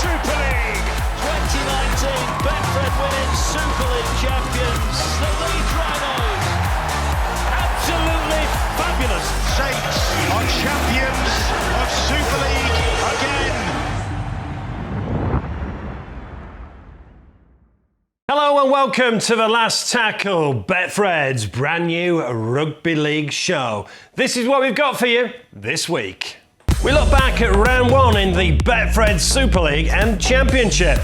Super League. 2019 Betfred Women's Super League Champions, the Leeds Rhinos. Absolutely fabulous. Saints are champions of Super League again. Hello and welcome to The Last Tackle, Betfred's brand new rugby league show. This is what we've got for you this week. We look back at round one in the Betfred Super League and Championship.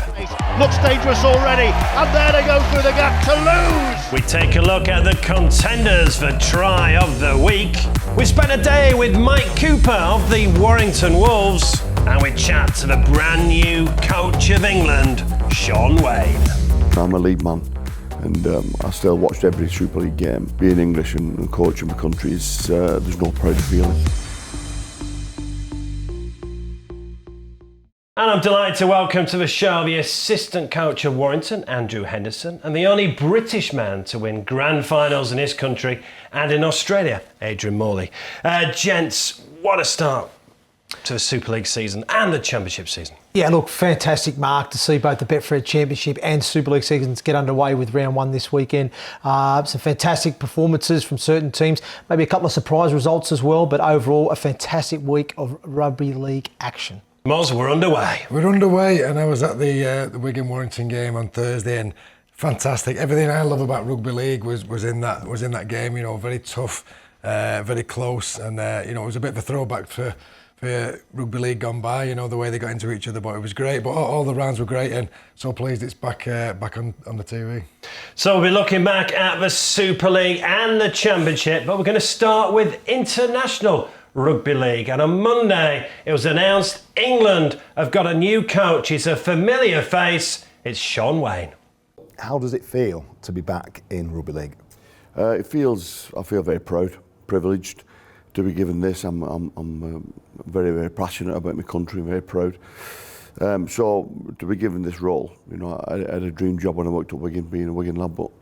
Looks dangerous already, and there they go through the gap to lose. We take a look at the contenders for try of the week. We spent a day with Mike Cooper of the Warrington Wolves, and we chat to the brand new coach of England, Shaun Wane. I'm a League man, and I still watched every Super League game. Being English and coaching the country is there's no prouder feeling. And I'm delighted to welcome to the show the assistant coach of Warrington, Andrew Henderson, and the only British man to win grand finals in his country and in Australia, Adrian Morley. Gents, what a start to the Super League season and the Championship season. Yeah, look, fantastic mark to see both the Betfred Championship and Super League seasons get underway with round one this weekend. Some fantastic performances from certain teams, maybe a couple of surprise results as well, but overall a fantastic week of rugby league action. Moz, we're underway. We're underway, and I was at the Wigan-Warrington game on Thursday, and fantastic. Everything I love about rugby league was in that game. You know, very tough, very close, and you know, it was a bit of a throwback for rugby league gone by. You know, the way they got into each other, but it was great. But all the rounds were great, and so pleased it's back on the TV. So we'll be looking back at the Super League and the Championship, but we're going to start with international rugby league. And on Monday, it was announced England have got a new coach. He's a familiar face. It's Shaun Wane. How does it feel to be back in rugby league? I feel very proud, privileged to be given this. I'm very, very passionate about my country, very proud. So to be given this role, you know, I had a dream job when I worked at Wigan, being a Wigan lad, but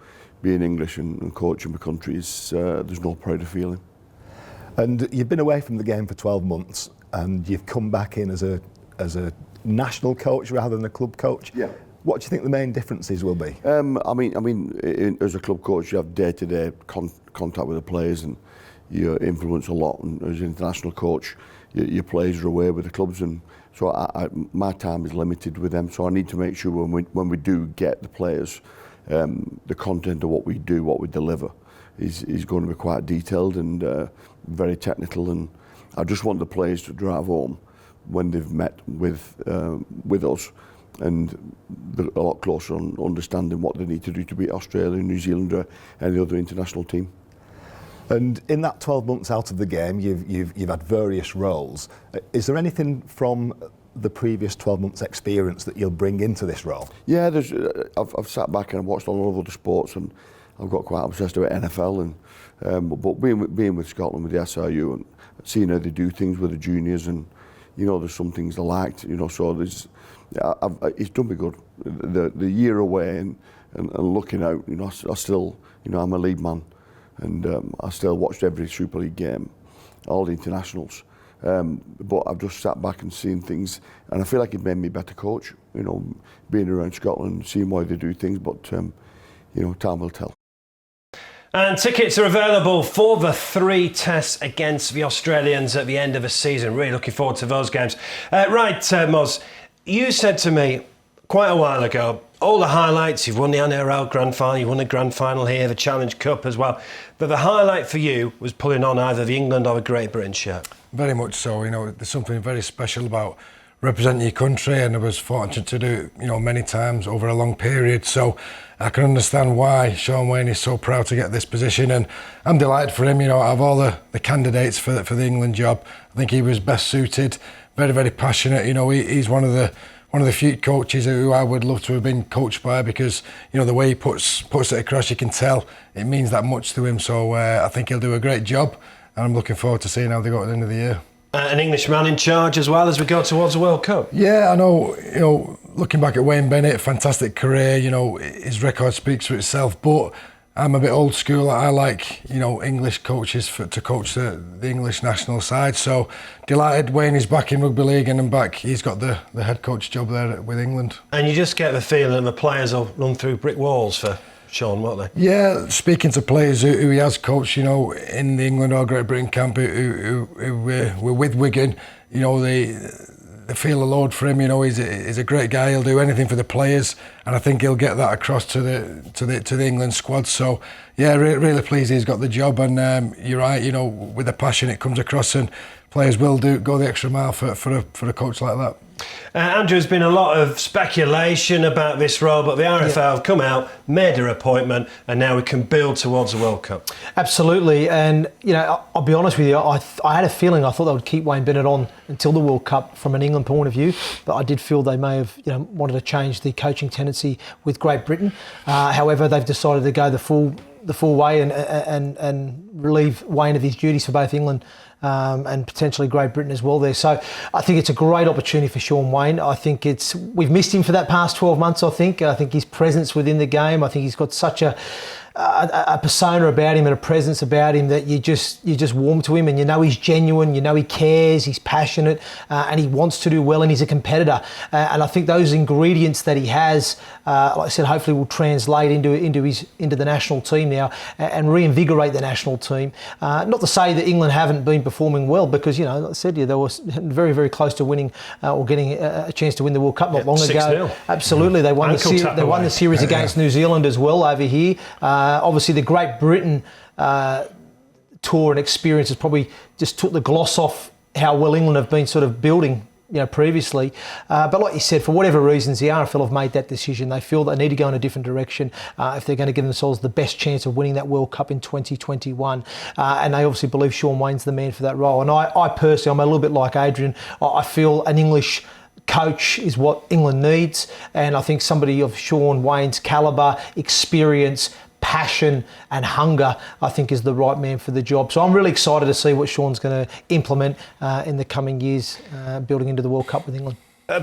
being English and coaching my country is there's no prouder feeling. And you've been away from the game for 12 months, and you've come back in as a national coach rather than a club coach. Yeah. What do you think the main differences will be? I mean, as a club coach, you have day-to-day contact with the players, and you influence a lot. And as an international coach, your players are away with the clubs, and so my time is limited with them. So I need to make sure when we do get the players, the content of what we do, what we deliver, is going to be quite detailed and very technical. And I just want the players to drive home when they've met with us, and they're a lot closer on understanding what they need to do to beat Australia, New Zealand, or any other international team. And in that 12 months out of the game, you've had various roles. Is there anything from the previous 12 months experience that you'll bring into this role? Yeah, I've sat back and I've watched a lot of other sports, and I've got quite obsessed with NFL, and but being with Scotland, with the SRU, and seeing how they do things with the juniors, and you know, there's some things I liked, you know, so it's done me good. The year away and looking out, you know, I still, you know, I'm a League man, and I still watched every Super League game, all the internationals. But I've just sat back and seen things, and I feel like it made me a better coach, you know, being around Scotland, seeing why they do things, but you know, time will tell. And tickets are available for the 3 tests against the Australians at the end of the season. Really looking forward to those games. Moz, you said to me quite a while ago, all the highlights, you've won the NRL Grand Final, you won the Grand Final here, the Challenge Cup as well, but the highlight for you was pulling on either the England or the Great Britain shirt. Very much so. You know, there's something very special about representing your country, and I was fortunate to do it, you know, many times over a long period. So I can understand why Shaun Wane is so proud to get this position, and I'm delighted for him. You know, out of all the candidates for the England job, I think he was best suited. Very, very passionate. You know, he's one of the few coaches who I would love to have been coached by, because you know, the way he puts it across, you can tell it means that much to him. So I think he'll do a great job, and I'm looking forward to seeing how they go at the end of the year. An Englishman in charge as well as we go towards the World Cup. Yeah, I know. You know, looking back at Wayne Bennett, fantastic career. You know, his record speaks for itself. But I'm a bit old school. I like, English coaches to coach the English national side. So delighted Wane is back in rugby league and back. He's got the head coach job there with England. And you just get the feeling the players will run through brick walls for Shaun, won't they? Yeah, speaking to players who he has coached, in the England or Great Britain camp who were with Wigan, they feel a load for him. He's a great guy. He'll do anything for the players, and I think he'll get that across to the England squad. So yeah, really pleased he's got the job. And you're right. With the passion it comes across, and players will go the extra mile for a coach like that. Andrew, there's been a lot of speculation about this role, but the RFL have come out, made their appointment, and now we can build towards the World Cup. Absolutely, and I'll be honest with you, I had a feeling I thought they would keep Wayne Bennett on until the World Cup from an England point of view, but I did feel they may have wanted to change the coaching tendency with Great Britain. However, they've decided to go the full way and relieve Wayne of his duties for both England and potentially Great Britain as well there. So I think it's a great opportunity for Shaun Wane. I think we've missed him for that past 12 months, I think his presence within the game, I think he's got such a persona about him and a presence about him that you just warm to him, and he's genuine, he cares, he's passionate, and he wants to do well, and he's a competitor. And I think those ingredients that he has, like I said, hopefully will translate into the national team now and reinvigorate the national team. Not to say that England haven't been performing well, because like I said, they were very, very close to winning or getting a chance to win the World Cup not long ago. 6-0. Absolutely, they won the series against New Zealand as well over here. Obviously, the Great Britain tour and experience has probably just took the gloss off how well England have been sort of building, previously. But like you said, for whatever reasons, the RFL have made that decision. They feel they need to go in a different direction if they're going to give themselves the best chance of winning that World Cup in 2021. And they obviously believe Shaun Wane's the man for that role. And I personally, I'm a little bit like Adrian. I feel an English coach is what England needs. And I think somebody of Shaun Wane's calibre, experience, passion and hunger, I think, is the right man for the job. So I'm really excited to see what Shaun's going to implement in the coming years, building into the World Cup with England.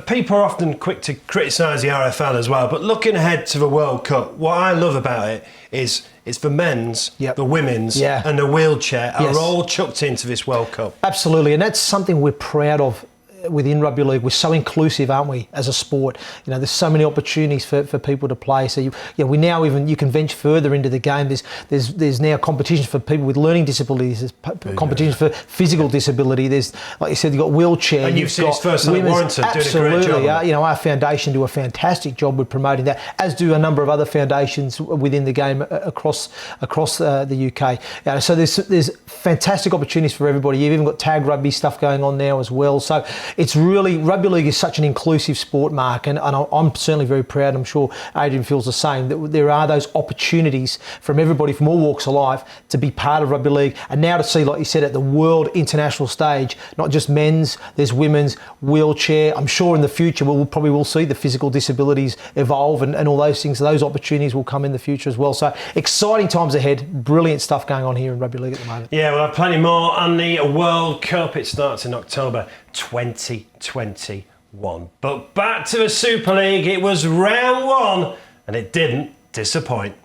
People are often quick to criticise the RFL as well, but looking ahead to the World Cup, what I love about it is it's the men's, the women's and the wheelchair are all chucked into this World Cup. Absolutely, and that's something we're proud of. Within rugby league, we're so inclusive, aren't we, as a sport? There's so many opportunities for people to play. So we now you can venture further into the game. There's now competitions for people with learning disabilities. There's competitions for physical disability. There's, like you said, you've got wheelchair. And you've seen this first time at Warrington doing a great job. Absolutely, our foundation do a fantastic job with promoting that, as do a number of other foundations within the game across the UK. So there's fantastic opportunities for everybody. You've even got tag rugby stuff going on now as well. So it's really, rugby league is such an inclusive sport, Mark, and I'm certainly very proud, I'm sure Adrian feels the same, that there are those opportunities from everybody from all walks of life to be part of rugby league, and now to see, like you said, at the world international stage, not just men's, there's women's, wheelchair. I'm sure in the future we'll probably see the physical disabilities evolve and all those things. Those opportunities will come in the future as well. So exciting times ahead, brilliant stuff going on here in rugby league at the moment. Yeah, we'll have plenty more on the World Cup. It starts in October 2021. But back to the Super League. It was round one and it didn't disappoint.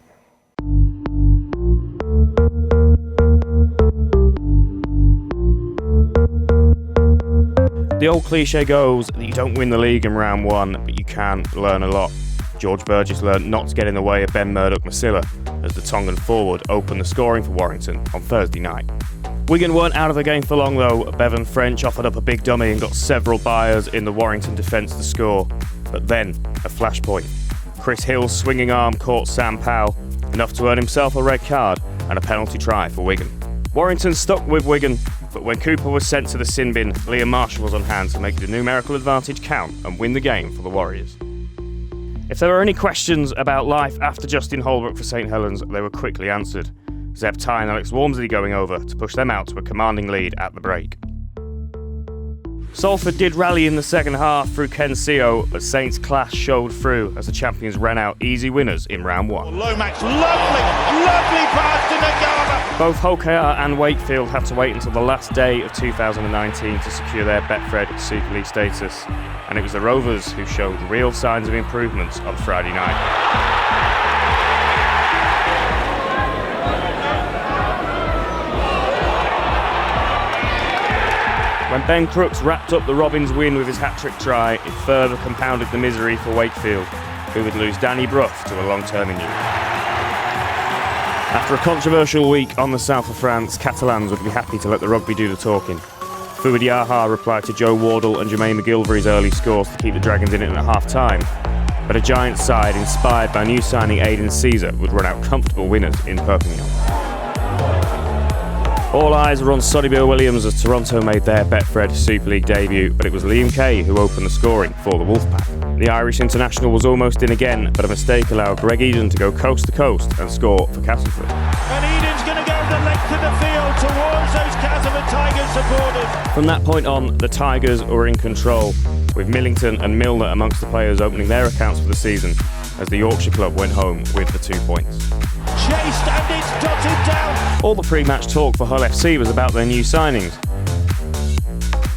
The old cliche goes that you don't win the league in round one, but you can learn a lot. George Burgess learned not to get in the way of Ben Murdoch-Masila as the Tongan forward opened the scoring for Warrington on Thursday night. Wigan weren't out of the game for long though. Bevan French offered up a big dummy and got several buyers in the Warrington defence to score. But then, a flashpoint. Chris Hill's swinging arm caught Sam Powell, enough to earn himself a red card and a penalty try for Wigan. Warrington stuck with Wigan, but when Cooper was sent to the sin bin, Liam Marshall was on hand to make the numerical advantage count and win the game for the Warriors. If there were any questions about life after Justin Holbrook for St Helens, they were quickly answered. Zeb Ty and Alex Walmsley going over to push them out to a commanding lead at the break. Salford did rally in the second half through Ken Seo, but Saints' class showed through as the champions ran out easy winners in round one. Lomax, lovely pass to Nagaba. Both Hokear and Wakefield had to wait until the last day of 2019 to secure their Betfred Super League status, and it was the Rovers who showed real signs of improvements on Friday night. When Ben Crooks wrapped up the Robins win with his hat-trick try, it further compounded the misery for Wakefield, who would lose Danny Brough to a long-term injury. After a controversial week on the south of France, Catalans would be happy to let the rugby do the talking. Fouad Yaha replied to Joe Wardle and Jermaine McGilvery's early scores to keep the Dragons in it at half-time, but a Giants side inspired by new signing Aidan Caesar would run out comfortable winners in Perpignan. All eyes were on Sonny Williams as Toronto made their Betfred Super League debut, but it was Liam Kay who opened the scoring for the Wolfpack. The Irish international was almost in again, but a mistake allowed Greg Eden to go coast to coast and score for Castleford. And Eden's going to go the length of the field towards those Castleford Tigers supporters. From that point on, the Tigers were in control, with Millington and Milner amongst the players opening their accounts for the season, as the Yorkshire club went home with the 2 points. Chased and it's dotted down. All the pre-match talk for Hull FC was about their new signings,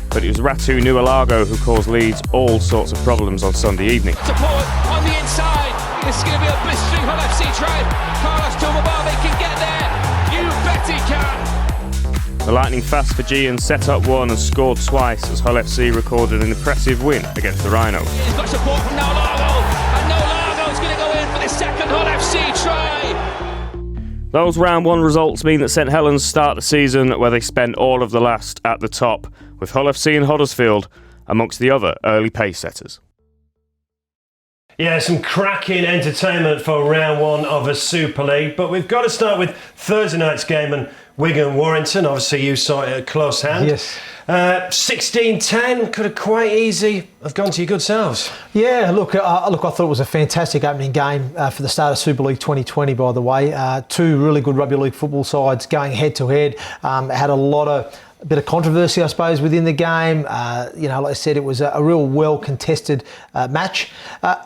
but it was Ratu Nualago who caused Leeds all sorts of problems on Sunday evening. Support on the inside. This is going to be a blistering Hull FC try. Carlos Tomababe can get there. You bet he can. The lightning fast Fijian set up one and scored twice as Hull FC recorded an impressive win against the Rhinos. He's got support from Nualago, and Nualago's going to go in for the second Hull FC try. Those round one results mean that St Helens start the season where they spent all of the last at the top, with Hull FC and Huddersfield amongst the other early pace setters. Yeah, some cracking entertainment for round one of a Super League, but we've got to start with Thursday night's game and Wigan Warrington. Obviously, you saw it at close hand. Yes. 16-10 could have quite easy have gone to your good selves. Yeah, look, I thought it was a fantastic opening game for the start of Super League 2020, by the way. Two really good rugby league football sides going head-to-head. Had a bit of controversy, I suppose, within the game. Like I said, it was a real well-contested match.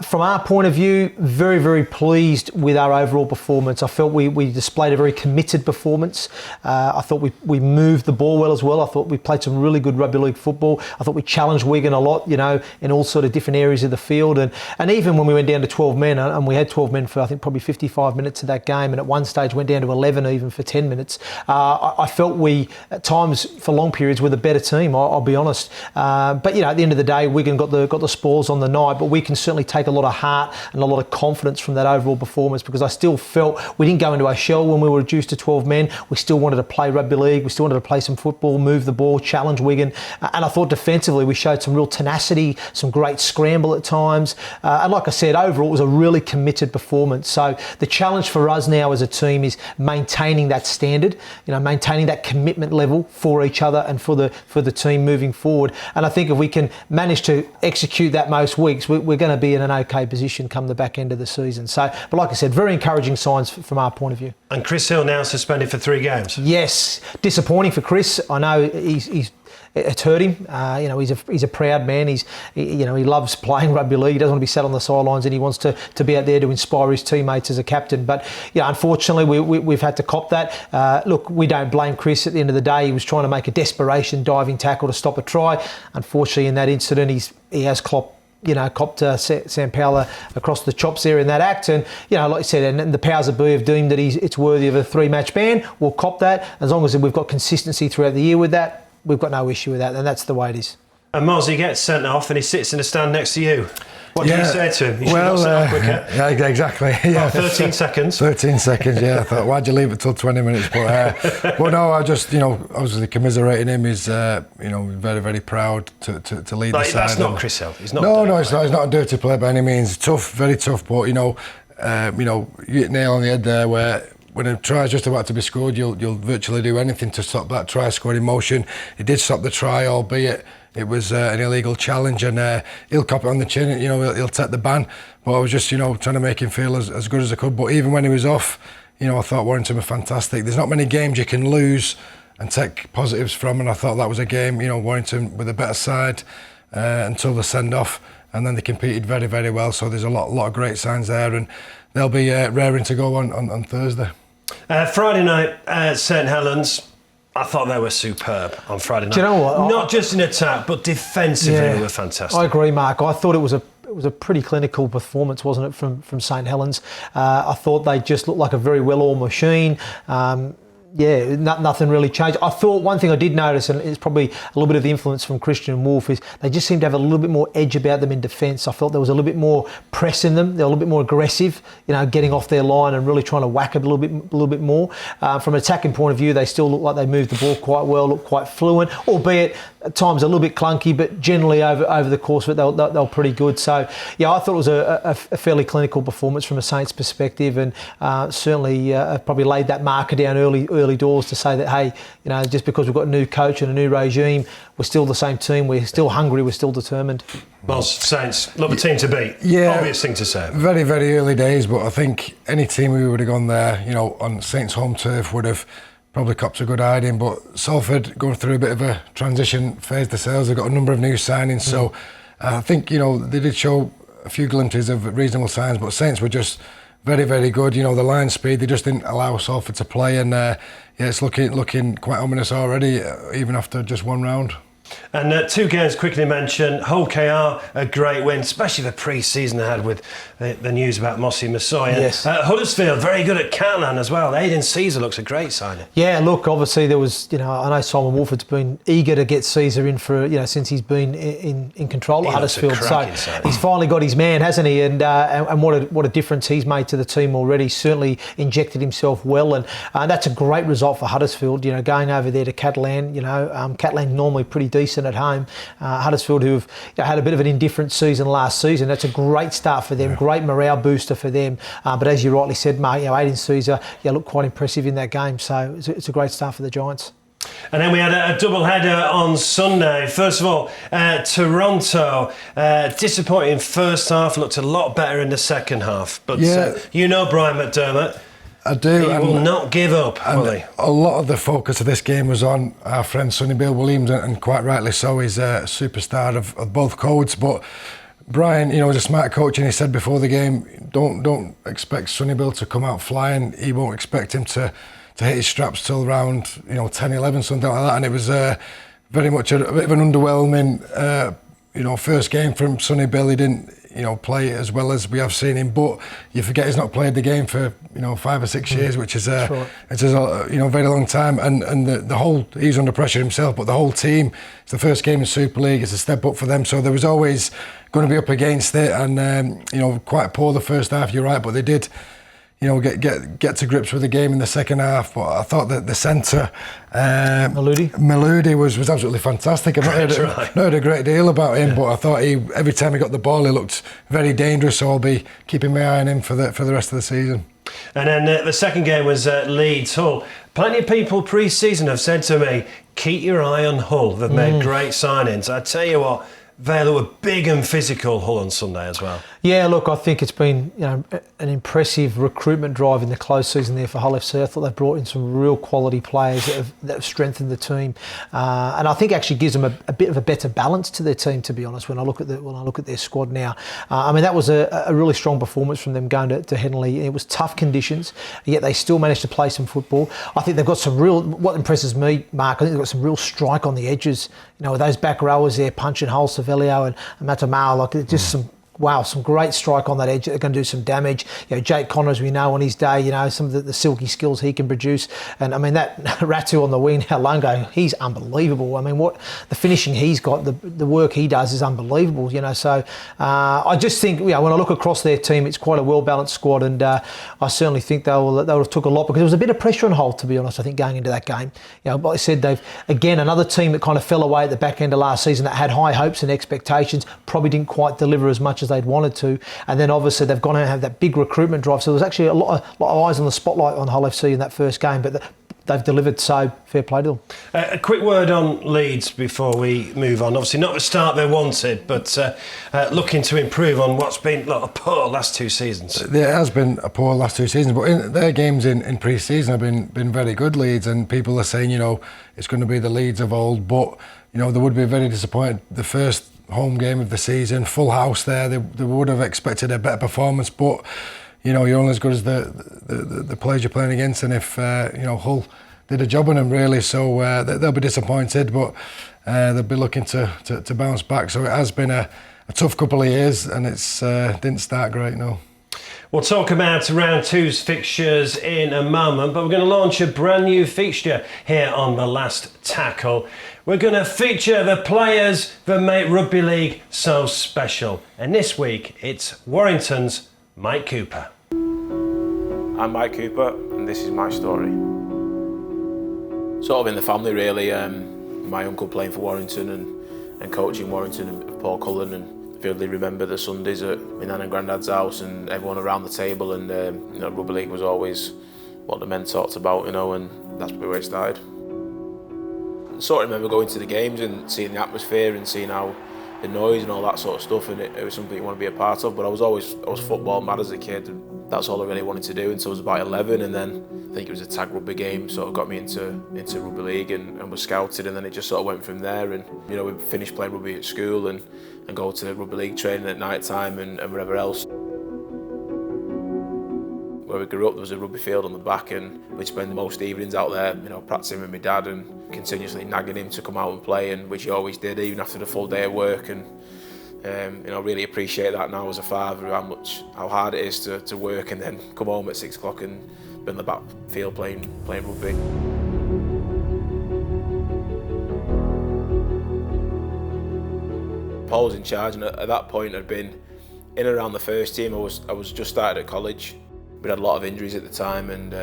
From our point of view, very, very pleased with our overall performance. I felt we displayed a very committed performance. I thought we moved the ball well as well. I thought we played some really good rugby league football. I thought we challenged Wigan a lot, in all sort of different areas of the field. And even when we went down to 12 men, and we had 12 men for, I think, probably 55 minutes of that game, and at one stage went down to 11 even for 10 minutes, I felt we, at times, for long periods, were the better team, I'll be honest. But at the end of the day, Wigan got the spoils on the night, but we can certainly take a lot of heart and a lot of confidence from that overall performance, because I still felt we didn't go into our shell when we were reduced to 12 men. We still wanted to play rugby league, we still wanted to play some football, move the ball, challenge Wigan, and I thought defensively we showed some real tenacity, some great scramble at times, and like I said, overall it was a really committed performance. So the challenge for us now as a team is maintaining that standard, maintaining that commitment level for each other and for the team moving forward. And I think if we can manage to execute that most weeks, we're going to be in an okay position come the back end of the season. So, but like I said, very encouraging signs from our point of view. And Chris Hill now suspended for 3 games. Yes, disappointing for Chris. I know it's hurt him. He's a proud man. He loves playing rugby league. He doesn't want to be sat on the sidelines, and he wants to be out there to inspire his teammates as a captain. But unfortunately, we've had to cop that. Look, we don't blame Chris. At the end of the day, he was trying to make a desperation diving tackle to stop a try. Unfortunately, in that incident, he has copped Sam Powler across the chops there in that act, and like I said, and the powers that be have deemed that it's worthy of a 3-match ban. We'll cop that as long as we've got consistency throughout the year with that. We've got no issue with that, and that's the way it is. And Moz, he gets sent off and he sits in the stand next to you. What do you say to him? You should have sent off quicker. Yeah, exactly. Yeah. 13 seconds. 13 seconds, yeah. I thought, why'd you leave it till 20 minutes? But no, I just, obviously commiserating him. He's, very, very proud to lead the side. That's not Chris Hill. He's not. No, it's not. He's not a dirty player by any means. Tough, very tough. But you hit nail on the head there where, when a try is just about to be scored, you'll virtually do anything to stop that try scoring motion. He did stop the try, albeit it was an illegal challenge, and he'll cop it on the chin. He'll take the ban. But I was just, trying to make him feel as good as I could. But even when he was off, I thought Warrington were fantastic. There's not many games you can lose and take positives from, and I thought that was a game. Warrington with a better side until the send off, and then they competed very, very well. So there's a lot of great signs there, and they'll be raring to go on Thursday. Friday night, St Helens, I thought they were superb on Friday night. Do you know what? Not just in attack, but defensively they were fantastic. I agree, Mark. I thought it was a pretty clinical performance, wasn't it, from St Helens? I thought they just looked like a very well-oiled machine. Yeah, nothing really changed. I thought one thing I did notice, and it's probably a little bit of the influence from Christian Wolf, is they just seem to have a little bit more edge about them in defence. I felt there was a little bit more press in them. They're a little bit more aggressive, getting off their line and really trying to whack a little bit more. From an attacking point of view, they still look like they moved the ball quite well, look quite fluent, albeit at times a little bit clunky, but generally over the course of it, they were pretty good. So, yeah, I thought it was a fairly clinical performance from a Saints perspective, and certainly probably laid that marker down early doors to say that, hey, just because we've got a new coach and a new regime, we're still the same team, we're still hungry, we're still determined. Well, Saints, love a team to beat. Yeah, obvious thing to say. Very, very early days, but I think any team we would have gone there, on Saints home turf would have probably copped a good hiding. But Salford going through a bit of a transition phase themselves. They've got a number of new signings, so I think they did show a few glimpses of reasonable signs, but Saints were just very, very good. The line speed, they just didn't allow Salford to play, and it's looking quite ominous already, even after just one round. And two games quickly mentioned. Hull KR, a great win, especially the pre-season I had with the news about Mossy Massoy. Yes. Huddersfield, very good at Catalan as well. Aiden Caesar looks a great signing. Yeah, look, obviously there was, I know Simon Wolford's been eager to get Caesar in for, since he's been in control at Huddersfield. So he's finally got his man, hasn't he? And what a difference he's made to the team already. Certainly injected himself well, and that's a great result for Huddersfield. Going over there to Catalan. Catalan normally pretty decent at home. Huddersfield, who have had a bit of an indifferent season last season, that's a great start for them, great morale booster for them. But as you rightly said, Mark, Aiden Caesar looked quite impressive in that game. So it's a great start for the Giants. And then we had a double header on Sunday. First of all, Toronto, disappointing first half, looked a lot better in the second half. But Brian McDermott, I do. He will not give up, will he? A lot of the focus of this game was on our friend Sonny Bill Williams, and quite rightly so. He's a superstar of both codes. But Brian, is a smart coach, and he said before the game, don't expect Sonny Bill to come out flying. He won't expect him to hit his straps till around 10, 11, something like that. And it was very much a bit of an underwhelming first game from Sonny Bill. He didn't play as well as we have seen him, but you forget he's not played the game for 5 or 6 years, which is a very long time, and the whole, he's under pressure himself, but the whole team, it's the first game in Super League, it's a step up for them, so there was always going to be up against it, and quite poor the first half, you're right, but they did get to grips with the game in the second half. But I thought that the centre, Meludi was absolutely fantastic. I've not heard a great deal about him, but I thought every time he got the ball, he looked very dangerous. So I'll be keeping my eye on him for the rest of the season. And then the second game was Leeds Hull. Plenty of people pre-season have said to me, keep your eye on Hull. They've made great signings. I tell you what, they were big and physical, Hull, on Sunday as well. Yeah, look, I think it's been an impressive recruitment drive in the close season there for Hull FC. I thought they've brought in some real quality players that have strengthened the team, and I think actually gives them a bit of a better balance to their team. To be honest, when I look at their squad now, that was a really strong performance from them going to Henley. It was tough conditions, yet they still managed to play some football. I think they've got some real. What impresses me, Mark, I think they've got some real strike on the edges. With those back rowers there, punching Hull, Savelio and Matamao, just some great strike on that edge. They're going to do some damage. Jake Connor, as we know, on his day, some of the silky skills he can produce. And that Ratu on the wing, Halungo, he's unbelievable. What the finishing he's got, the work he does is unbelievable. So I just think, when I look across their team, it's quite a well-balanced squad, and I certainly think they'll have took a lot, because there was a bit of pressure on Hull, to be honest, I think, going into that game. Like I said, they've, again, another team that kind of fell away at the back end of last season that had high hopes and expectations, probably didn't quite deliver as much as they'd wanted to, and then obviously they've gone out and have that big recruitment drive, so there's actually a lot of eyes on the spotlight on Hull FC in that first game, but they've delivered, so fair play to them. A quick word on Leeds before we move on. Obviously not the start they wanted, but looking to improve on what's been a poor last 2 seasons. There has been a poor last 2 seasons, but their games in pre-season have been very good, Leeds, and people are saying it's going to be the Leeds of old, but they would be very disappointed. The first home game of the season, full house there, they would have expected a better performance, but you're only as good as the players you're playing against, and if Hull did a job on them, really, so they'll be disappointed, but they'll be looking to bounce back. So it has been a tough couple of years, and it's didn't start great, no. We'll talk about round two's fixtures in a moment, but we're going to launch a brand new fixture here on The Last Tackle. We're going to feature the players that make rugby league so special. And this week, it's Warrington's Mike Cooper. I'm Mike Cooper, and this is my story. Sort of in the family, really. My uncle playing for Warrington and coaching Warrington and Paul Cullen, and vividly remember the Sundays at my nan and granddad's house and everyone around the table, and rugby league was always what the men talked about, and that's where it started. I sort of remember going to the games and seeing the atmosphere and seeing how the noise and all that sort of stuff, and it was something you want to be a part of. But I was football mad as a kid, and that's all I really wanted to do until I was about 11, and then I think it was a tag rugby game sort of got me into rugby league and was scouted, and then it just sort of went from there. And we finished playing rugby at school and go to rugby league training at night time and wherever else. Where we grew up, there was a rugby field on the back, and we'd spend most evenings out there, practicing with my dad and continuously nagging him to come out and play, and which he always did, even after the full day of work. And really appreciate that now as a father, how hard it is to work and then come home at 6 o'clock and be in the back field playing rugby. Paul was in charge, and at that point I'd been in and around the first team. I was just started at college. We had a lot of injuries at the time, and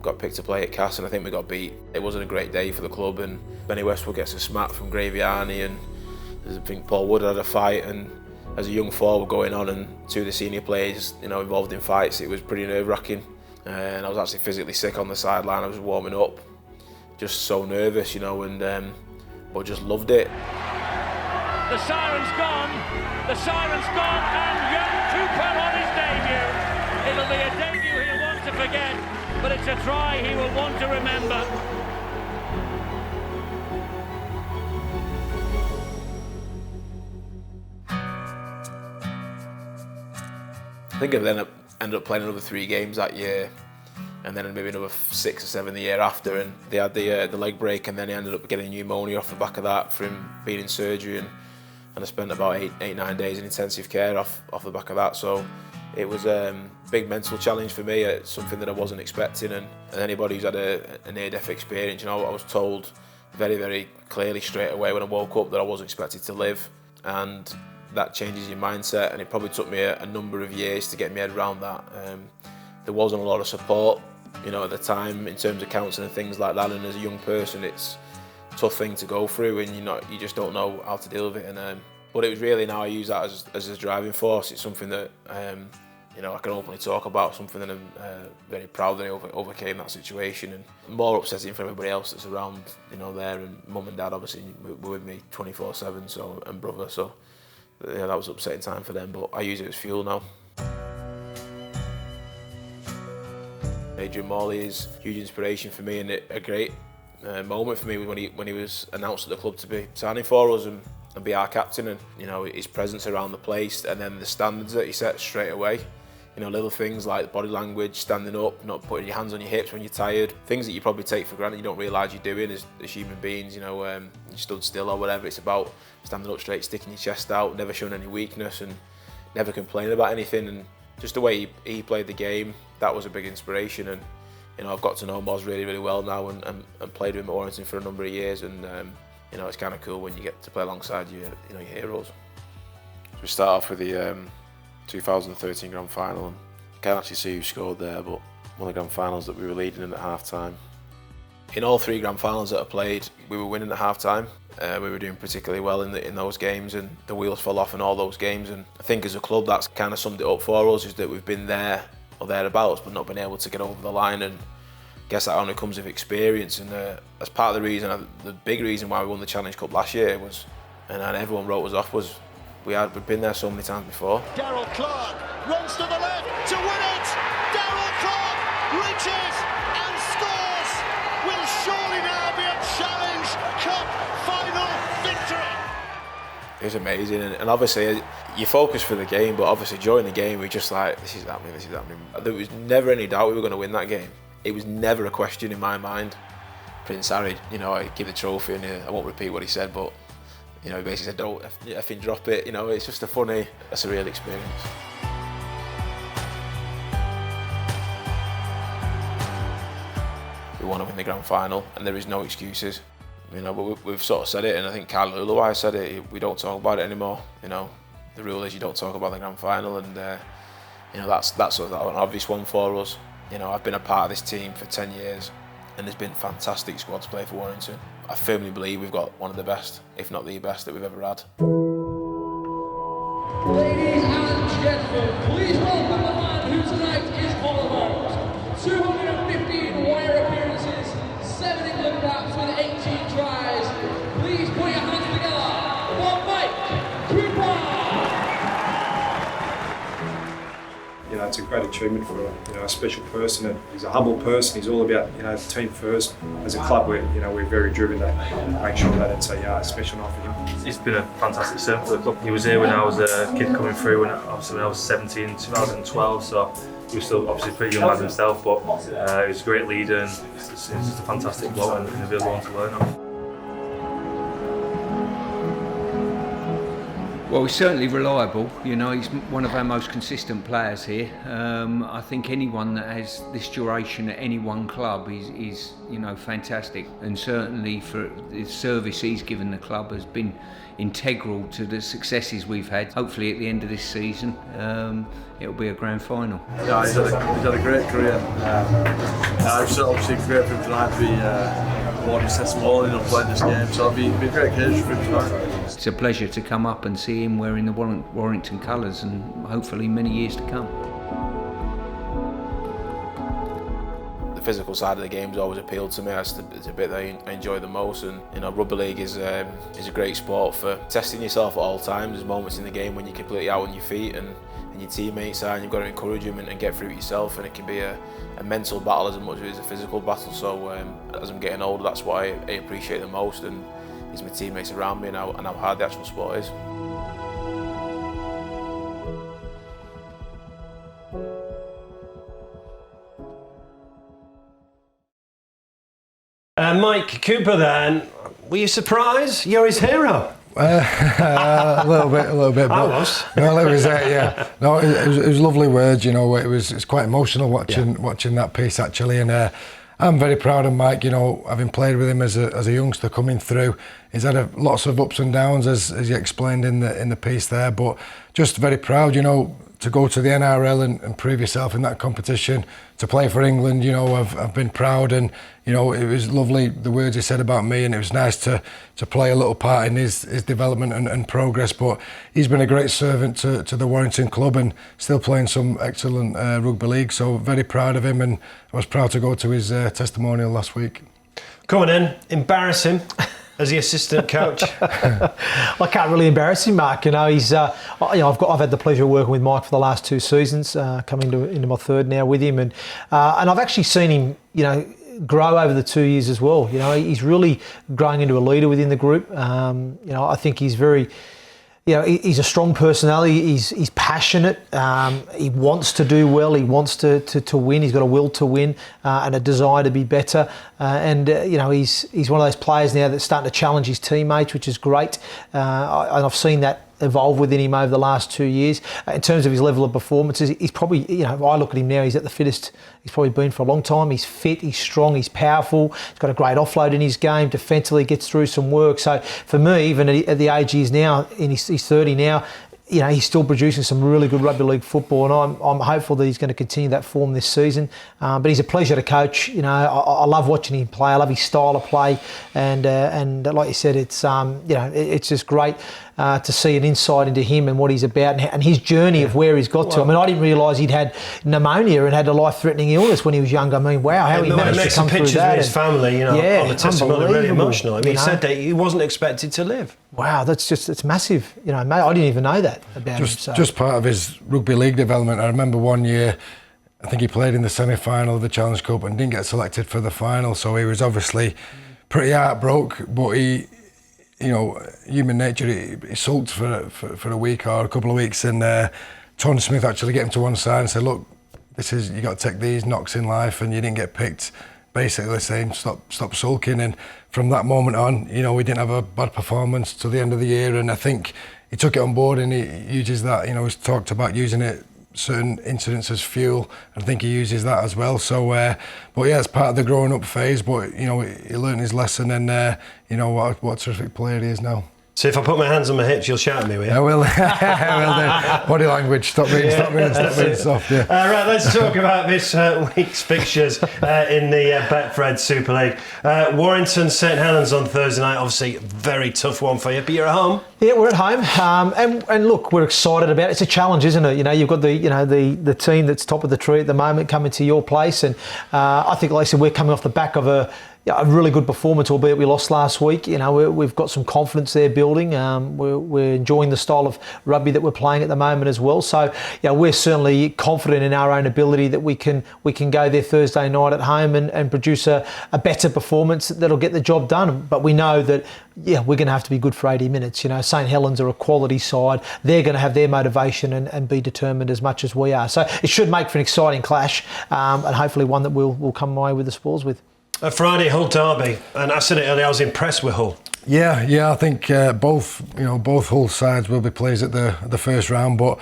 got picked to play at Cass, and I think we got beat. It wasn't a great day for the club, and Benny Westwood gets a smack from Gravy Arnie, and I think Paul Wood had a fight, and as a young forward going on, and two of the senior players involved in fights, it was pretty nerve-wracking. And I was actually physically sick on the sideline. I was warming up, just so nervous, but just loved it. The siren's gone, and young Cooper on his debut. It'll be a debut he'll want to forget, but it's a try he will want to remember. I think I then ended up playing another 3 games that year, and then maybe another 6 or 7 the year after, and they had the leg break, and then he ended up getting pneumonia off the back of that from being in surgery, and I spent about 8-9 days in intensive care off the back of that. So it was a big mental challenge for me. It's something that I wasn't expecting, and anybody who's had a near-death experience, I was told very, very clearly straight away when I woke up that I wasn't expected to live, and that changes your mindset, and it probably took me a number of years to get my head around that. There wasn't a lot of support, at the time in terms of counselling and things like that, and as a young person it's a tough thing to go through, and you just don't know how to deal with it. And but it was really, now I use that as a driving force. It's something that I can openly talk about, something that I'm very proud that I overcame that situation, and more upsetting for everybody else that's around, there, and mum and dad obviously were with me 24/7, so, and brother, so yeah, that was an upsetting time for them, but I use it as fuel now. Adrian Morley is a huge inspiration for me, and a great moment for me when he was announced at the club to be signing for us and be our captain, and his presence around the place, and then the standards that he set straight away. Little things like body language, standing up, not putting your hands on your hips when you're tired, things that you probably take for granted, you don't realise you're doing as human beings. You stood still or whatever. It's about standing up straight, sticking your chest out, never showing any weakness, and never complaining about anything. And just the way he played the game, that was a big inspiration. And I've got to know Moz really, really well now, and played with him at Warrington for a number of years. And it's kind of cool when you get to play alongside your heroes. So we start off with the 2013 grand final, and I can't actually see who scored there, but one of the grand finals that we were leading in at half time. In all 3 grand finals that I played, we were winning at half time. We were doing particularly well in those games, and the wheels fell off in all those games. And I think as a club, that's kind of summed it up for us, is that we've been there or thereabouts, but not been able to get over the line. And I guess that only comes with experience. And as part of the reason, the big reason why we won the Challenge Cup last year was, and everyone wrote us off, was we'd been there so many times before. Darryl Clark runs to the left to win it. Darryl Clark reaches and scores. Will surely now be a Challenge Cup final victory. It was amazing, and obviously you focus for the game, but obviously during the game we just like, this is happening. There was never any doubt we were going to win that game. It was never a question in my mind. Prince Harry, I give the trophy, and I won't repeat what he said, but he basically said, don't effing drop it. It's just a surreal experience. we want to win the grand final, and there is no excuses. You know, but we've sort of said it, and I think Carl Luluai said it. We don't talk about it anymore. You know, the rule is you don't talk about the grand final, and you know that's an obvious one for us. You know, I've been a part of this team for 10 years, and there's been fantastic squad to play for Warrington. I firmly believe we've got one of the best, if not the best, that we've ever had. Ladies and gentlemen, please welcome the man who tonight is all about 215 wire appearances, 7 England caps with 18 tries. Please put your hands together for Mike Cooper. You know, it's a great achievement for a special person, and he's a humble person. He's all about team first. As a club, we're very driven to make sure that it's a special night for him. He's been a fantastic servant for the club. He was here when I was a kid coming through, when I was 17 in 2012. So he was still obviously pretty young lad himself, but he was a great leader, and he's just a fantastic bloke and a real one to learn on. Well, he's certainly reliable. You know, he's one of our most consistent players here. I think anyone that has this duration at any one club is fantastic. And certainly for the service he's given the club has been integral to the successes we've had. Hopefully at the end of this season, it'll be a grand final. Yeah, he's had a great career. It's obviously great for him tonight to be awarded testimonial and playing this game. So it'll be a great occasion for him tonight. It's a pleasure to come up and see him wearing the Warrington colours, and hopefully many years to come. The physical side of the game's always appealed to me. It's the bit that I enjoy the most, and you know, rugby league is a great sport for testing yourself at all times. There's moments in the game when you're completely out on your feet, and your teammates are, and you've got to encourage them and get through it yourself, and it can be a mental battle as much as it's a physical battle. So as I'm getting older, that's what I appreciate the most, and it's my teammates around me and how hard the actual sport is. Mike Cooper then, were you surprised? You're his hero. A little bit. I was. Well, it was, yeah. No, it was lovely words. You know, it's quite emotional watching that piece actually, and I'm very proud of Mike. You know, having played with him as a youngster coming through, he's had lots of ups and downs as you explained in the piece there. But just very proud. You know, to go to the NRL and prove yourself in that competition, to play for England. You know, I've been proud, and you know, it was lovely the words he said about me, and it was nice to play a little part in his development and progress. But he's been a great servant to the Warrington club, and still playing some excellent rugby league. So very proud of him, and I was proud to go to his testimonial last week. Come on in, embarrass him as the assistant coach. I can't really embarrass him, Mark. You know, he's. I've had the pleasure of working with Mike for the last 2 seasons, coming into my 3rd now with him, and I've actually seen him, you know, grow over the 2 years as well. You know, he's really growing into a leader within the group. You know, I think he's very. You know, he's a strong personality. He's passionate. He wants to do well. He wants to win. He's got a will to win and a desire to be better. You know, he's one of those players now that's starting to challenge his teammates, which is great. And I've seen that evolve within him over the last 2 years. In terms of his level of performances, he's probably, you know, I look at him now, he's at the fittest he's probably been for a long time. He's fit, he's strong, he's powerful, he's got a great offload in his game, defensively gets through some work. So for me, even at the age he is now, he's 30 now, you know, he's still producing some really good rugby league football, and I'm hopeful that he's going to continue that form this season. But he's a pleasure to coach. You know, I love watching him play. I love his style of play, and like you said, it's you know, it's just great to see an insight into him and what he's about and his journey of where he's got to. I mean, I didn't realise he'd had pneumonia and had a life-threatening illness when he was younger. I mean, wow, how he managed to come through that. With his family, you know, on the testimony, really emotional. I mean, he said that he wasn't expected to live. Wow, it's massive. You know, I didn't even know that about him. So. Just part of his rugby league development. I remember one year, I think he played in the semi-final of the Challenge Cup and didn't get selected for the final. So he was obviously pretty heartbroken, but he, you know, human nature, he sulked for a week or a couple of weeks, and Tony Smith actually get him to one side and said, look, you got to take these knocks in life, and you didn't get picked. Basically saying stop sulking, and from that moment on, you know, we didn't have a bad performance till the end of the year, and I think he took it on board and he uses that, you know, he's talked about using it certain incidents as fuel. I think he uses that as well. So, but yeah, it's part of the growing up phase. But you know, he learned his lesson, and you know what a terrific player he is now. So if I put my hands on my hips, you'll shout at me, will you? I will. I will do. Body language. Stop being soft. Yeah. Right, let's talk about this week's fixtures in the Betfred Super League. Warrington St Helens on Thursday night. Obviously, very tough one for you, but you're at home. Yeah, we're at home, and look, we're excited about it. It's a challenge, isn't it? You know, you've got the team that's top of the tree at the moment coming to your place, and I think, like I said, we're coming off the back of a really good performance, albeit we lost last week. You know, we've got some confidence there building. We're enjoying the style of rugby that we're playing at the moment as well. So, yeah, we're certainly confident in our own ability that we can go there Thursday night at home and produce a better performance that'll get the job done. But we know that, yeah, we're going to have to be good for 80 minutes. You know, St Helens are a quality side. They're going to have their motivation and be determined as much as we are. So it should make for an exciting clash, and hopefully one that we'll come away with the spoils with. A Friday Hull derby, and I said it earlier, I was impressed with Hull. Yeah, I think both Hull sides will be pleased at the first round, but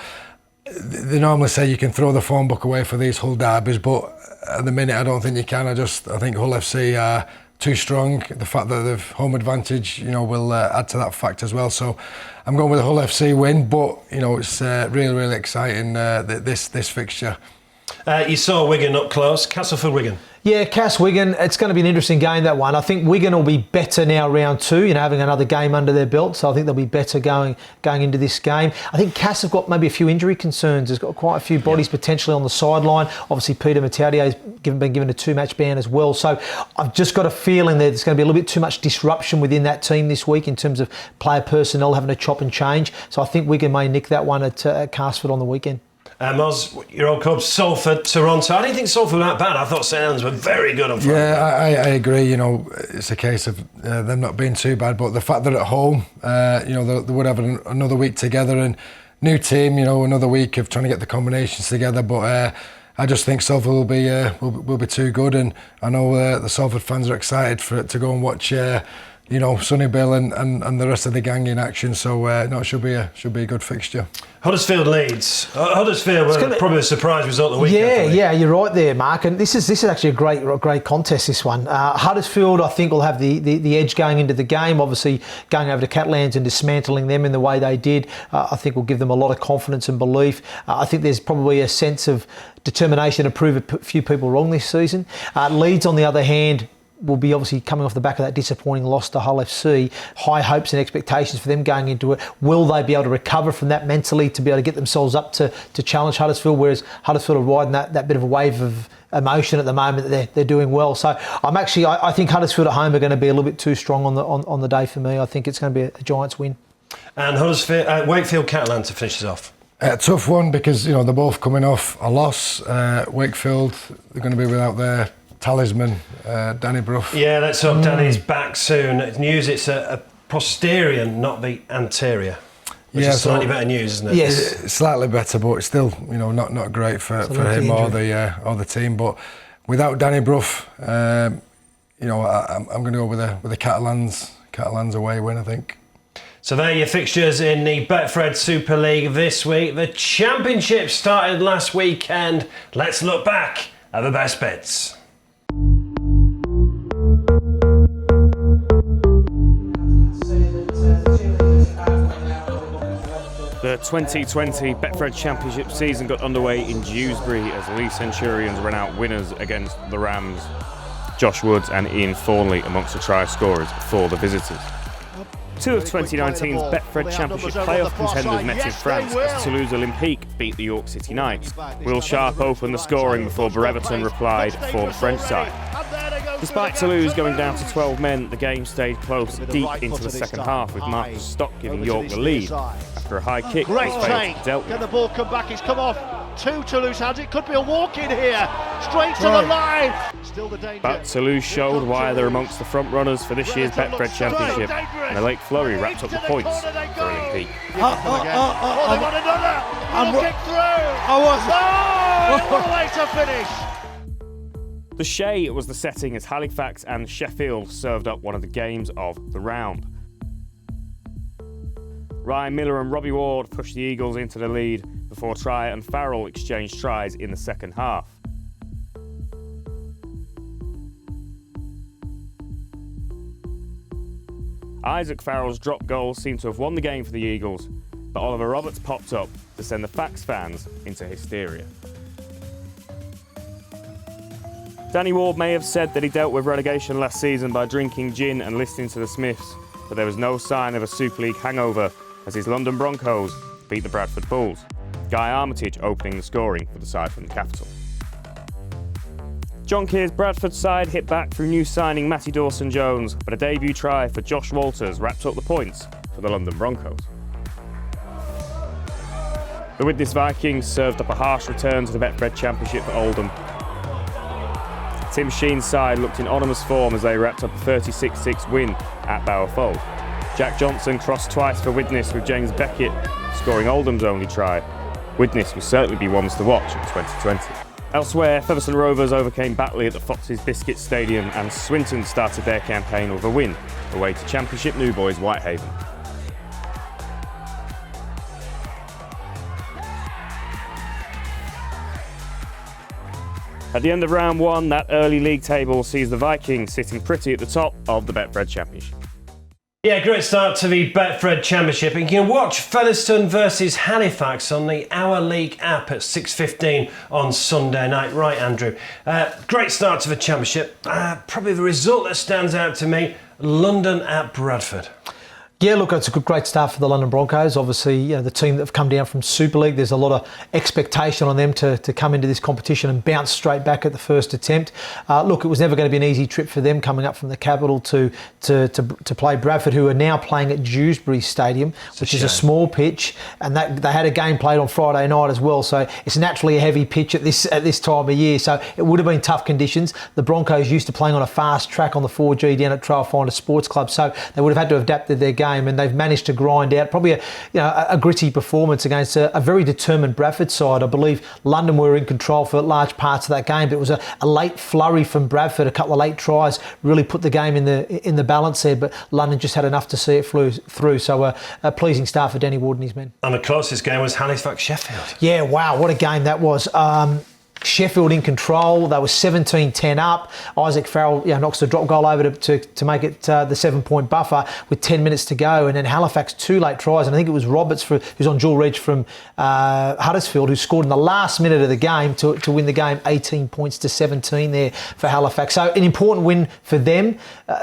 they normally say you can throw the phone book away for these Hull derbies, but at the minute I don't think you can. I think Hull FC are too strong. The fact that they've home advantage, you know, will add to that fact as well. So I'm going with a Hull FC win, but you know, it's really exciting this fixture. You saw Wigan up close, Castleford Wigan. Yeah, Cass Wigan, it's going to be an interesting game, that one. I think Wigan will be better now round 2, you know, having another game under their belt, so I think they'll be better going into this game. I think Cass have got maybe a few injury concerns. There's got quite a few bodies potentially on the sideline. Obviously, Peter Matadier's been given a 2-match ban as well, so I've just got a feeling that there's going to be a little bit too much disruption within that team this week in terms of player personnel having to chop and change. So I think Wigan may nick that one at Castleford on the weekend. Moz, your old club, Salford, Toronto. I didn't think Salford were that bad. I thought St Helens were very good on Friday. Yeah, I agree. You know, it's a case of them not being too bad, but the fact they're at home, you know, they would have another week together, and new team, you know, another week of trying to get the combinations together. But I just think Salford will be too good, and I know the Salford fans are excited to go and watch. You know, Sonny, Bill and the rest of the gang in action. So no, it should be a good fixture. Huddersfield Leeds. Huddersfield were probably a surprise result of the weekend. Yeah, you're right there, Mark. And this is actually a great contest, this one. Huddersfield, I think, will have the edge going into the game. Obviously, going over to Catalans and dismantling them in the way they did, I think will give them a lot of confidence and belief. I think there's probably a sense of determination to prove a few people wrong this season. Leeds, on the other hand, will be obviously coming off the back of that disappointing loss to Hull FC. High hopes and expectations for them going into it. Will they be able to recover from that mentally to be able to get themselves up to challenge Huddersfield? Whereas Huddersfield are riding that bit of a wave of emotion at the moment that they're doing well. So I think Huddersfield at home are going to be a little bit too strong on the day for me. I think it's going to be a Giants win. And Huddersfield, Wakefield Catalan to finish us off. Tough one because, you know, they're both coming off a loss. Wakefield, they're going to be without their talisman, Danny Brough. Yeah, let's hope Danny's back soon. It's news it's a posterior, not the anterior. Which is slightly better news, isn't it? Yes, slightly better, but it's still, you know, not great for him or the team. But without Danny Brough, you know, I'm going to go with the Catalans away win, I think. So there are your fixtures in the Betfred Super League this week. The Championship started last weekend. Let's look back at the best bits. The 2020 Betfred Championship season got underway in Dewsbury as the Leeds Centurions ran out winners against the Rams. Josh Woods and Ian Thornley amongst the try scorers for the visitors. Two of 2019's Betfred Championship playoff contenders met in France as Toulouse Olympique beat the York City Knights. Will Sharp opened the scoring before Brereton replied for the French side. Despite Toulouse going down to 12 men, the game stayed close deep into the second half, with Marcus Stock giving York the lead after a high kick was failed. Can the ball come back? It's come off to Toulouse hands. It could be a walk in here, straight to the line. Still the danger. But Toulouse showed why they're amongst the front runners for this year's Betfred Championship, and a late flurry wrapped up the points for Olympique. They got another. I'm kick through. What a way to finish. The Shea was the setting as Halifax and Sheffield served up one of the games of the round. Ryan Miller and Robbie Ward pushed the Eagles into the lead before Try and Farrell exchanged tries in the second half. Isaac Farrell's drop goal seemed to have won the game for the Eagles, but Oliver Roberts popped up to send the Fax fans into hysteria. Danny Ward may have said that he dealt with relegation last season by drinking gin and listening to the Smiths, but there was no sign of a Super League hangover as his London Broncos beat the Bradford Bulls, Guy Armitage opening the scoring for the side from the capital. John Keir's Bradford side hit back through new signing Matty Dawson-Jones, but a debut try for Josh Walters wrapped up the points for the London Broncos. The Widnes Vikings served up a harsh return to the Betfred Championship for Oldham. Tim Sheen's side looked in ominous form as they wrapped up a 36-6 win at Bowerfold. Jack Johnson crossed twice for Widnes with James Beckett scoring Oldham's only try. Widnes will certainly be ones to watch in 2020. Elsewhere, Featherstone Rovers overcame Batley at the Foxes Biscuit Stadium and Swinton started their campaign with a win away to Championship New Boys Whitehaven. At the end of round one, that early league table sees the Vikings sitting pretty at the top of the Betfred Championship. Yeah, great start to the Betfred Championship. And you can watch Featherstone versus Halifax on the Our League app at 6:15 on Sunday night. Right, Andrew. Great start to the Championship. Probably the result that stands out to me, London at Bradford. Yeah, look, it's a great start for the London Broncos. Obviously, you know, the team that have come down from Super League, there's a lot of expectation on them to come into this competition and bounce straight back at the first attempt. Look, it was never going to be an easy trip for them coming up from the capital to play Bradford, who are now playing at Dewsbury Stadium, which is a small pitch, and that they had a game played on Friday night as well. So it's naturally a heavy pitch at this time of year. So it would have been tough conditions. The Broncos used to playing on a fast track on the 4G down at Trailfinder Sports Club, so they would have had to have adapted their game. And they've managed to grind out probably a gritty performance against a very determined Bradford side. I believe London were in control for large parts of that game, but it was a late flurry from Bradford. A couple of late tries really put the game in the balance there, but London just had enough to see it through. So a pleasing start for Danny Ward and his men. And the closest game was Halifax-Sheffield. Yeah, wow, what a game that was. Sheffield in control. They were 17-10 up. Isaac Farrell knocks the drop goal over to make it the 7-point buffer with 10 minutes to go. And then Halifax, 2 late tries. And I think it was Roberts, who's on dual reg from Huddersfield, who scored in the last minute of the game to win the game 18 points to 17 there for Halifax. So an important win for them.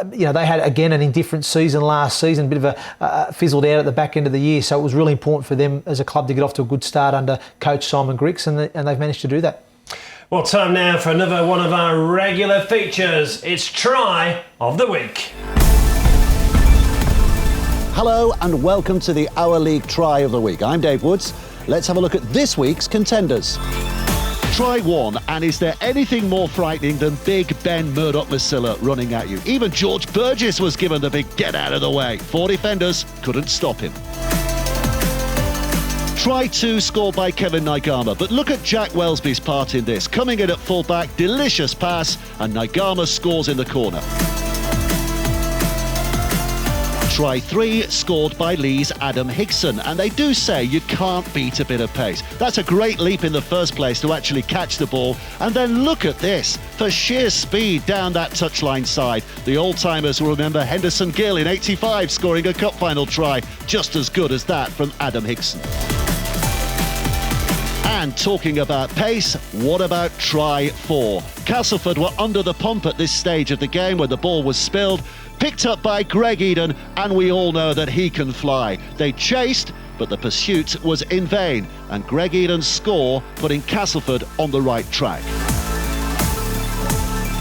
They had, again, an indifferent season last season, a bit of a fizzled out at the back end of the year. So it was really important for them as a club to get off to a good start under coach Simon Griggs, and they've managed to do that. Well, time now for another one of our regular features. It's Try of the Week. Hello and welcome to the Our League Try of the Week. I'm Dave Woods. Let's have a look at this week's contenders. Try 1, and is there anything more frightening than big Ben Murdoch-Masila running at you? Even George Burgess was given the big get out of the way. 4 defenders couldn't stop him. Try 2 scored by Kevin Naigama, but look at Jack Wellesby's part in this. Coming in at full-back, delicious pass, and Naigama scores in the corner. Try 3 scored by Lee's Adam Higson, and they do say you can't beat a bit of pace. That's a great leap in the first place to actually catch the ball, and then look at this, for sheer speed down that touchline side. The old-timers will remember Henderson Gill in '85 scoring a cup final try, just as good as that from Adam Higson. And talking about pace, what about Try 4? Castleford were under the pump at this stage of the game when the ball was spilled, picked up by Greg Eden, and we all know that he can fly. They chased, but the pursuit was in vain, and Greg Eden's score putting Castleford on the right track.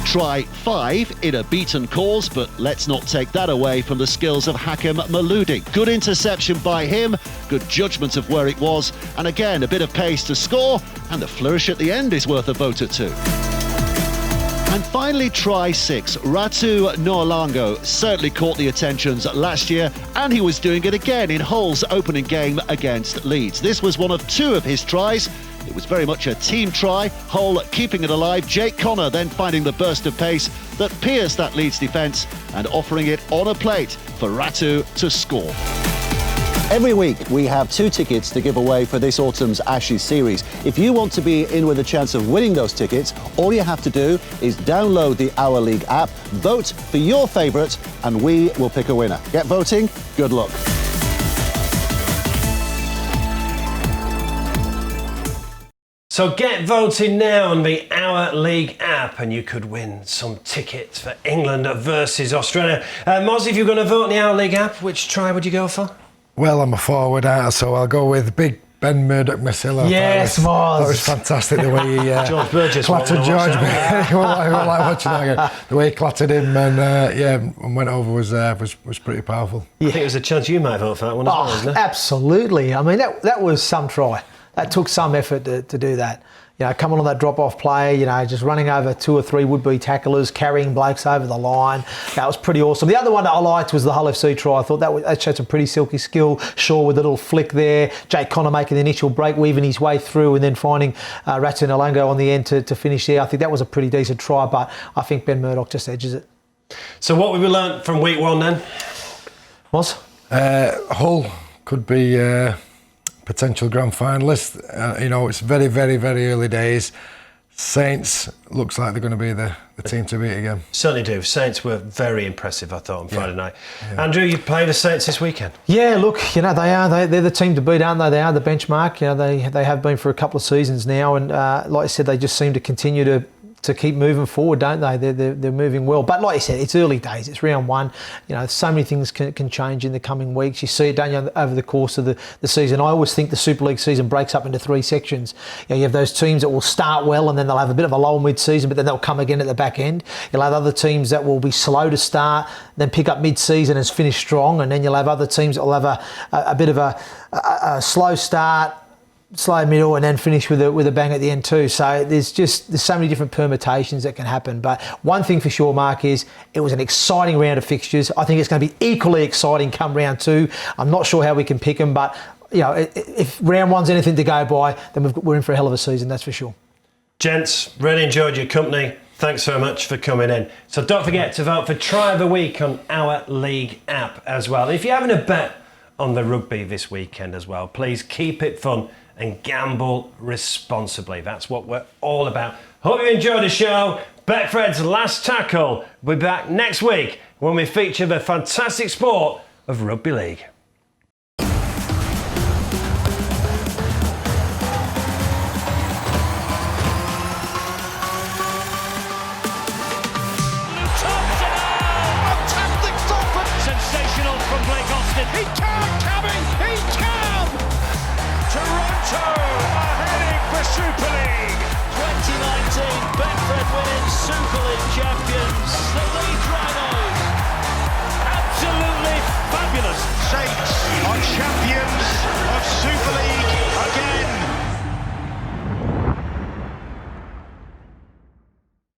Try 5 in a beaten cause, but let's not take that away from the skills of Hakim Maludi. Good interception by him, good judgment of where it was, and again a bit of pace to score, and the flourish at the end is worth a vote or 2. And finally, Try 6. Ratu Noalango certainly caught the attentions last year, and he was doing it again in Hull's opening game against Leeds. This was one of 2 of his tries. It was very much a team try, Hull keeping it alive, Jake Connor then finding the burst of pace that pierced that Leeds defence and offering it on a plate for Ratu to score. Every week we have 2 tickets to give away for this autumn's Ashes series. If you want to be in with a chance of winning those tickets, all you have to do is download the Our League app, vote for your favourite, and we will pick a winner. Get voting, good luck. So get voting now on the Our League app and you could win some tickets for England versus Australia. Moz, if you're going to vote in the Our League app, which try would you go for? Well, I'm a forward out, so I'll go with big Ben Murdoch-Masila. Yes, Moz. That was fantastic, the way he George Burgess clattered George. He won't like watching that again. The way he clattered him and went over was pretty powerful. I think it was a chance you might vote for that one as well, isn't it? Absolutely. I mean, that was some try. That took some effort to do that. You know, coming on that drop-off play, you know, just running over 2 or 3 would-be tacklers, carrying blokes over the line. That was pretty awesome. The other one that I liked was the Hull FC try. I thought that showed some pretty silky skill. Shaun with a little flick there. Jake Connor making the initial break, weaving his way through, and then finding Ratu Nalango on the end to finish there. I think that was a pretty decent try, but I think Ben Murdoch just edges it. So what have we learnt from week 1 then? Moz? Hull could be... potential grand finalist. You know, it's very, very, very early days. Saints looks like they're going to be the team to beat again. Certainly do. Saints were very impressive, I thought, on Friday night. Yeah. Andrew, you play the Saints this weekend? Yeah, look, you know, they're the team to beat, aren't they? They are the benchmark. You know, they have been for a couple of seasons now, and like I said, they just seem to continue to keep moving forward, don't they? They're moving well. But like you said, it's early days. It's round 1. You know, so many things can change in the coming weeks. You see it, don't you, over the course of the season. I always think the Super League season breaks up into 3 sections. You know, you have those teams that will start well and then they'll have a bit of a lull mid-season, but then they'll come again at the back end. You'll have other teams that will be slow to start, then pick up mid-season and finish strong, and then you'll have other teams that will have a bit of a slow start, slow middle, and then finish with a bang at the end too. So there's so many different permutations that can happen. But one thing for sure, Mark, is it was an exciting round of fixtures. I think it's going to be equally exciting come round 2. I'm not sure how we can pick them, but you know, if round 1's anything to go by, then we're in for a hell of a season, that's for sure. Gents, really enjoyed your company. Thanks so much for coming in. So don't forget to vote for Try of the Week on Our League app as well. If you're having a bet on the rugby this weekend as well, please keep it fun and gamble responsibly. That's what we're all about. Hope you enjoyed the show. Betfred's Last Tackle. We'll be back next week when we feature the fantastic sport of rugby league. Fantastic stop! Sensational from Blake Austin. He can, Cabby! He can! Toronto are heading for Super League. 2019 Betfred winning Super League champions.